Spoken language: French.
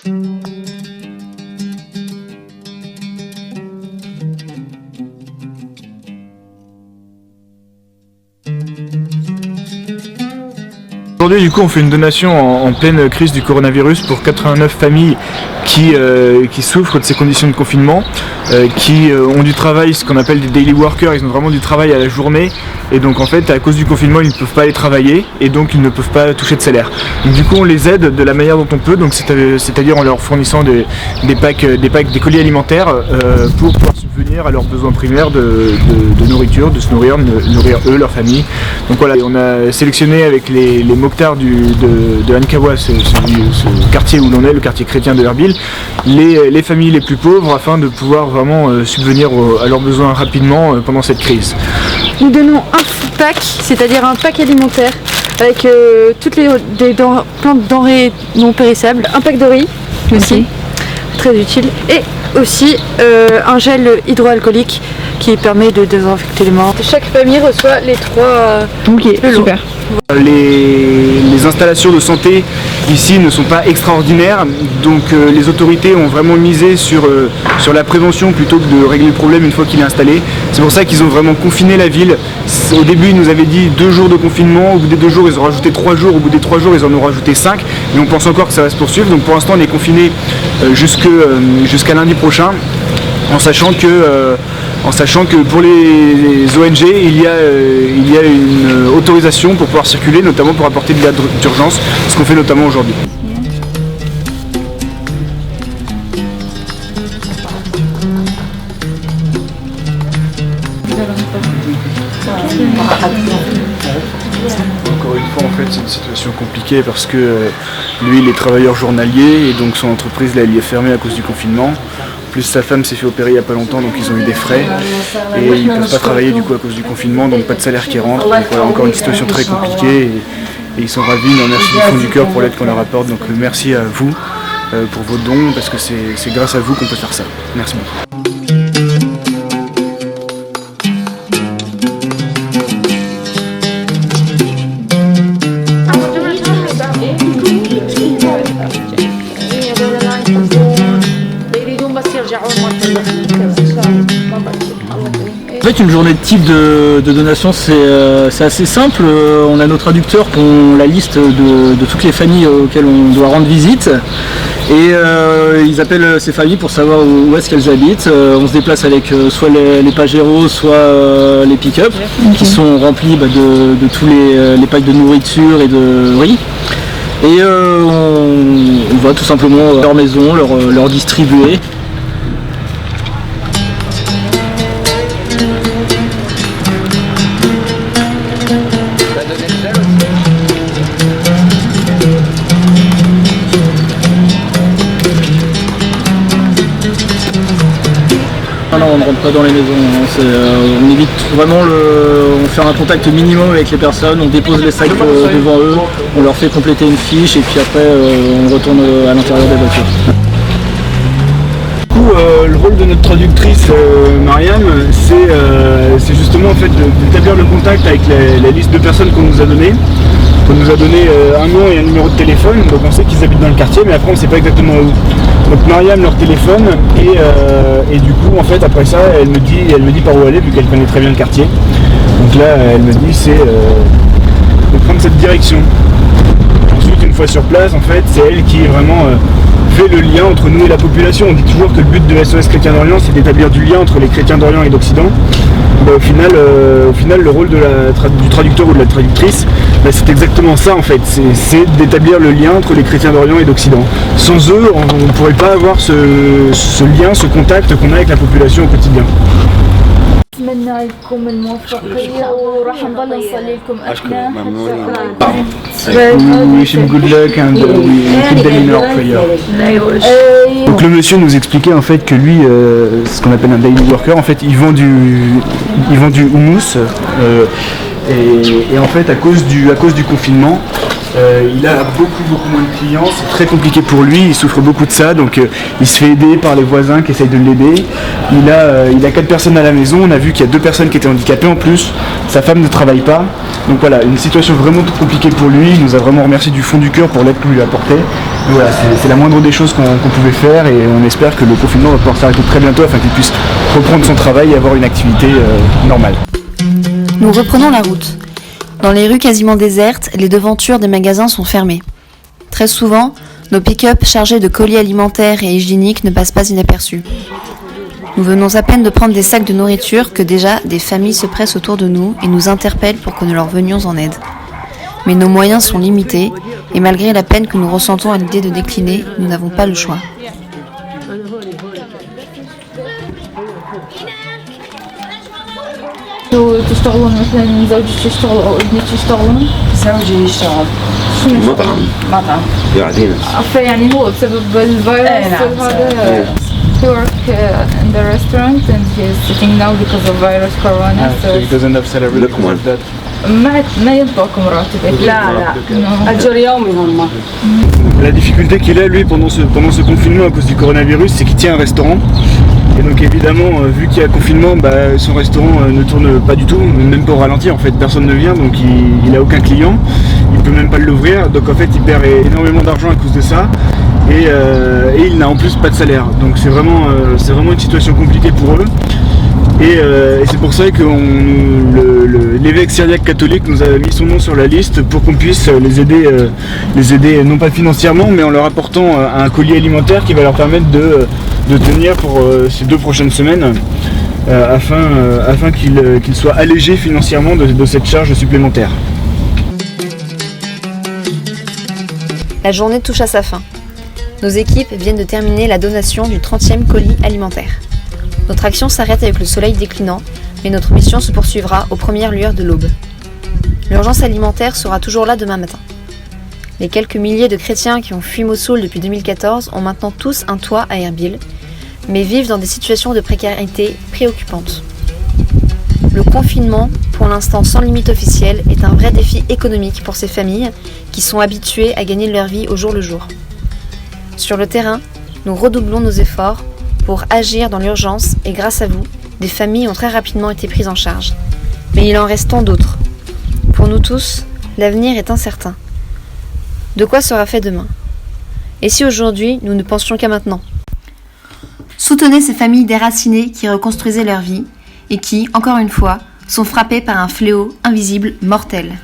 Aujourd'hui, du coup, on fait une donation en pleine crise du coronavirus pour 89 familles qui souffrent de ces conditions de confinement, qui ont du travail, ce qu'on appelle des daily workers. Ils ont vraiment du travail à la journée, et donc en fait, à cause du confinement, ils ne peuvent pas aller travailler, et donc ils ne peuvent pas toucher de salaire. Donc du coup, on les aide de la manière dont on peut, donc c'est-à-dire en leur fournissant des colis alimentaires pour pouvoir subvenir à leurs besoins primaires de nourriture, de se nourrir, de nourrir eux, leur famille. Donc voilà, on a sélectionné avec les mokhtar de Ankawa, ce quartier où l'on est, le quartier chrétien de Erbil, les familles les plus pauvres afin de pouvoir vraiment subvenir à leurs besoins rapidement pendant cette crise. Nous donnons un food pack, c'est-à-dire un pack alimentaire avec toutes plein de denrées non périssables, un pack de riz aussi, très utile, et aussi un gel hydroalcoolique qui permet de désinfecter les mains. Chaque famille reçoit les trois super. Les installations de santé ici ne sont pas extraordinaires, donc les autorités ont vraiment misé sur la prévention plutôt que de régler le problème une fois qu'il est installé. C'est pour ça qu'ils ont vraiment confiné la ville. Au début, ils nous avaient dit 2 jours de confinement, au bout des 2 jours, ils ont rajouté 3 jours, au bout des 3 jours, ils en ont rajouté 5, et on pense encore que ça va se poursuivre. Donc pour l'instant, on est confiné jusqu'à lundi prochain, en sachant que pour les ONG, il y a une autorisation pour pouvoir circuler, notamment pour apporter de l'aide d'urgence, ce qu'on fait notamment aujourd'hui. Encore une fois, en fait, c'est une situation compliquée parce que lui, il est travailleur journalier et donc son entreprise, là, elle est fermée à cause du confinement. Plus sa femme s'est fait opérer il n'y a pas longtemps, donc ils ont eu des frais et ils ne peuvent pas travailler du coup à cause du confinement, donc pas de salaire qui rentre. Donc voilà, encore une situation très compliquée et ils sont ravis. Ils en remercient du fond du cœur pour l'aide qu'on leur apporte. Donc merci à vous pour vos dons, parce que c'est grâce à vous qu'on peut faire ça. Merci beaucoup. En fait, une journée de type de donation, c'est assez simple. On a nos traducteurs qui ont la liste de toutes les familles auxquelles on doit rendre visite. Et ils appellent ces familles pour savoir où est-ce qu'elles habitent. On se déplace avec soit les Pajero, soit les pick-up, qui sont remplis de tous les packs de nourriture et de riz. Et on va tout simplement à leur maison, leur distribuer. Là, on ne rentre pas dans les maisons, on évite vraiment on fait un contact minimum avec les personnes, on dépose les sacs devant eux, on leur fait compléter une fiche et puis après on retourne à l'intérieur des voitures. Du coup, le rôle de notre traductrice Mariam, c'est justement en fait d'établir le contact avec la liste de personnes qu'on nous a données. On nous a donné un nom et un numéro de téléphone, donc on sait qu'ils habitent dans le quartier, mais après on ne sait pas exactement où. Donc Mariam leur téléphone et du coup en fait après ça elle me dit par où aller, vu qu'elle connaît très bien le quartier. Donc là elle me dit c'est de prendre cette direction. Ensuite une fois sur place en fait c'est elle qui vraiment fait le lien entre nous et la population. On dit toujours que le but de SOS Chrétiens d'Orient c'est d'établir du lien entre les chrétiens d'Orient et d'Occident. Au final le rôle du traducteur ou de la traductrice, c'est exactement ça en fait, c'est d'établir le lien entre les chrétiens d'Orient et d'Occident. Sans eux, on ne pourrait pas avoir ce lien, ce contact qu'on a avec la population au quotidien. We wish him good luck and we keep them in our prayer. Donc le monsieur nous expliquait en fait que lui, ce qu'on appelle un daily worker, en fait il vend du houmous et en fait à cause du confinement, Il a beaucoup moins de clients, c'est très compliqué pour lui, il souffre beaucoup de ça, donc il se fait aider par les voisins qui essayent de l'aider. Il a 4 personnes à la maison, on a vu qu'il y a 2 personnes qui étaient handicapées en plus, sa femme ne travaille pas. Donc voilà, une situation vraiment compliquée pour lui, il nous a vraiment remercié du fond du cœur pour l'aide qu'on lui a apportée. Voilà, c'est la moindre des choses qu'on pouvait faire et on espère que le confinement va pouvoir s'arrêter très bientôt afin qu'il puisse reprendre son travail et avoir une activité normale. Nous reprenons la route. Dans les rues quasiment désertes, les devantures des magasins sont fermées. Très souvent, nos pick-up chargés de colis alimentaires et hygiéniques ne passent pas inaperçus. Nous venons à peine de prendre des sacs de nourriture que déjà des familles se pressent autour de nous et nous interpellent pour que nous leur venions en aide. Mais nos moyens sont limités et malgré la peine que nous ressentons à l'idée de décliner, nous n'avons pas le choix. تشتغلون مثلا زوجك يشتغل او ابنك يشتغلون؟ زوجي يشتغل مطعم قاعدين فيعني هو بسبب الفيروس وهذا he work in the restaurant and he is sitting now because of virus corona So he doesn't have salary because of that. ما ينطوكم راتبك لا أجر يومي هم. La difficulté qu'il a lui pendant ce confinement à cause du coronavirus, c'est qu'il tient un restaurant. Et donc évidemment, vu qu'il y a confinement, son restaurant ne tourne pas du tout, même pas au ralenti en fait, personne ne vient, donc il a aucun client, il peut même pas l'ouvrir, donc en fait il perd énormément d'argent à cause de ça, et il n'a en plus pas de salaire, donc c'est vraiment une situation compliquée pour eux. Et c'est pour ça que l'évêque syriaque catholique nous a mis son nom sur la liste pour qu'on puisse les aider non pas financièrement mais en leur apportant un colis alimentaire qui va leur permettre de tenir pour ces 2 prochaines semaines afin qu'ils soient allégés financièrement de cette charge supplémentaire. La journée touche à sa fin. Nos équipes viennent de terminer la donation du 30e colis alimentaire. Notre action s'arrête avec le soleil déclinant, mais notre mission se poursuivra aux premières lueurs de l'aube. L'urgence alimentaire sera toujours là demain matin. Les quelques milliers de chrétiens qui ont fui Mossoul depuis 2014 ont maintenant tous un toit à Erbil, mais vivent dans des situations de précarité préoccupantes. Le confinement, pour l'instant sans limite officielle, est un vrai défi économique pour ces familles qui sont habituées à gagner leur vie au jour le jour. Sur le terrain, nous redoublons nos efforts pour agir dans l'urgence et grâce à vous, des familles ont très rapidement été prises en charge. Mais il en reste tant d'autres. Pour nous tous, l'avenir est incertain. De quoi sera fait demain? Et si aujourd'hui, nous ne pensions qu'à maintenant? Soutenez ces familles déracinées qui reconstruisaient leur vie et qui, encore une fois, sont frappées par un fléau invisible mortel.